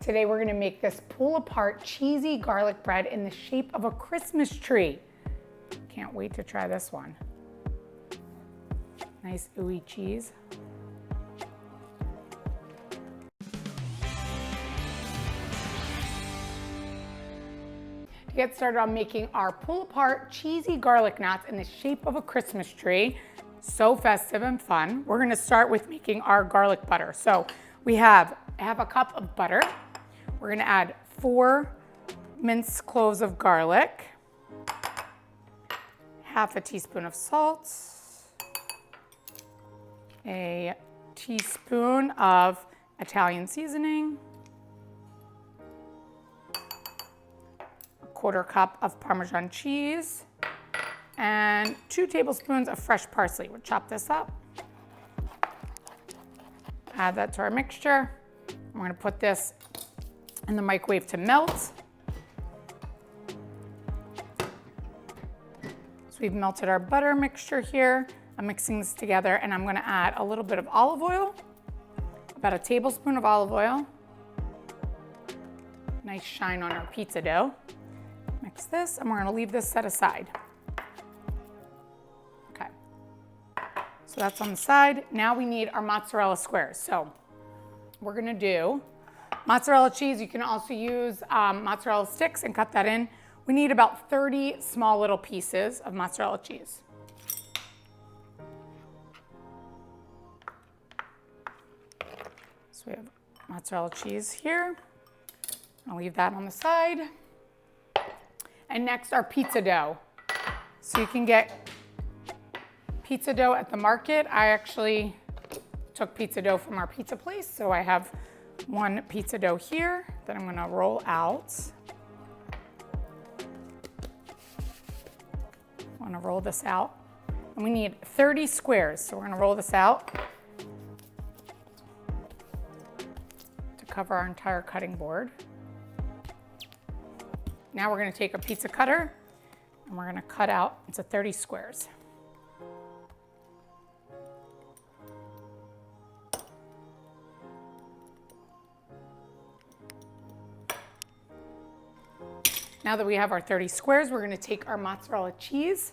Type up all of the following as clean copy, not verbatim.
Today we're gonna make this pull-apart cheesy garlic bread in the shape of a Christmas tree. Can't wait to try this one. Nice ooey cheese. To get started on making our pull-apart cheesy garlic knots in the shape of a Christmas tree, so festive and fun, we're gonna start with making our garlic butter. So we have half a cup of butter. We're gonna add 4 minced cloves of garlic, half a teaspoon of salt, a teaspoon of Italian seasoning, a 1/4 cup of Parmesan cheese, and 2 tablespoons of fresh parsley. We'll chop this up. Add that to our mixture. We're gonna put this in the microwave to melt. So we've melted our butter mixture here. I'm mixing this together and I'm gonna add a little bit of olive oil, about a tablespoon of olive oil. Nice shine on our pizza dough. Mix this and we're gonna leave this set aside. Okay, so that's on the side. Now we need our mozzarella squares. So we're gonna do mozzarella cheese. You can also use mozzarella sticks and cut that in. We need about 30 small little pieces of mozzarella cheese. So we have mozzarella cheese here. I'll leave that on the side. And next, our pizza dough. So you can get pizza dough at the market. I actually took pizza dough from our pizza place, so I have 1 pizza dough here that I'm gonna roll out. I wanna roll this out. And we need 30 squares, so we're gonna roll this out to cover our entire cutting board. Now we're gonna take a pizza cutter and we're gonna cut out into 30 squares. Now that we have our 30 squares, we're gonna take our mozzarella cheese.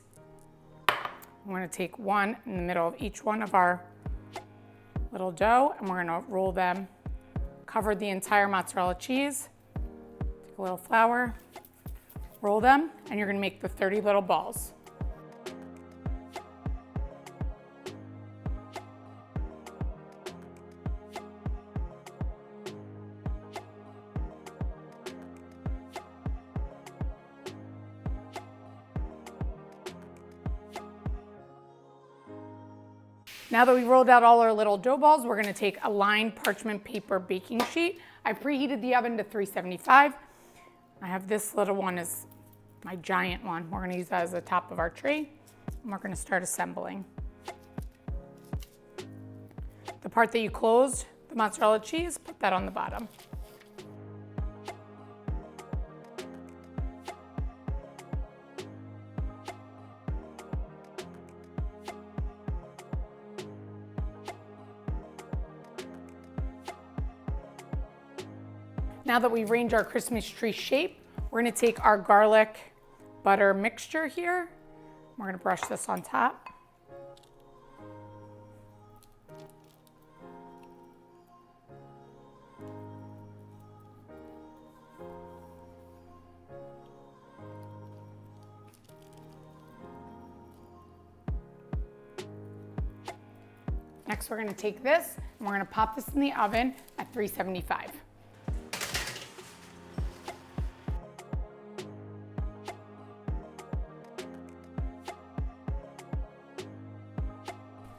We're gonna take 1 in the middle of each one of our little dough, and we're gonna roll them, cover the entire mozzarella cheese. Take a little flour, roll them, and you're gonna make the 30 little balls. Now that we've rolled out all our little dough balls, we're gonna take a lined parchment paper baking sheet. I preheated the oven to 375. I have this little one as my giant one. We're gonna use that as the top of our tray, and we're gonna start assembling. The part that you closed, the mozzarella cheese, put that on the bottom. Now that we've arranged our Christmas tree shape, we're gonna take our garlic butter mixture here. We're gonna brush this on top. Next, we're gonna take this and we're gonna pop this in the oven at 375.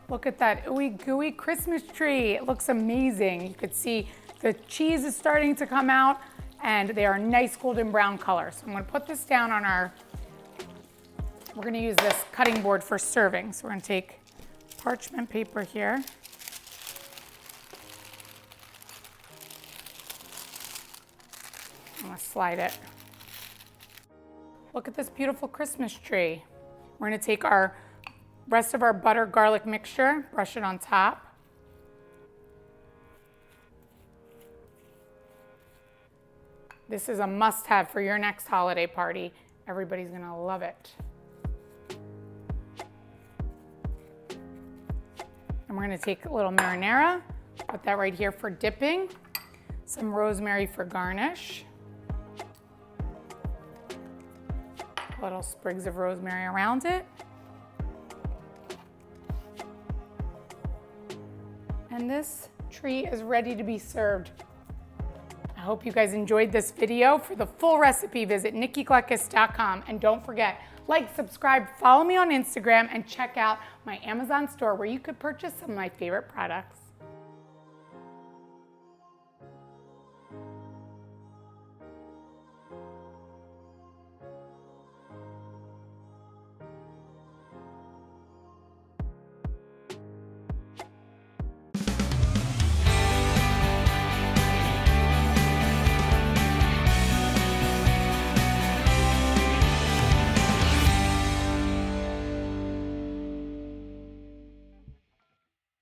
Look at that ooey gooey Christmas tree. It looks amazing. You could see the cheese is starting to come out and they are nice golden brown color. So I'm gonna put this down on we're gonna use this cutting board for serving. So we're gonna take parchment paper here. I'm gonna slide it. Look at this beautiful Christmas tree. We're gonna take our rest of our butter garlic mixture, brush it on top. This is a must-have for your next holiday party. Everybody's gonna love it. And we're gonna take a little marinara, put that right here for dipping, some rosemary for garnish, little sprigs of rosemary around it. And this treat is ready to be served. I hope you guys enjoyed this video. For the full recipe, visit nikkigluckus.com. And don't forget, like, subscribe, follow me on Instagram, and check out my Amazon store where you could purchase some of my favorite products.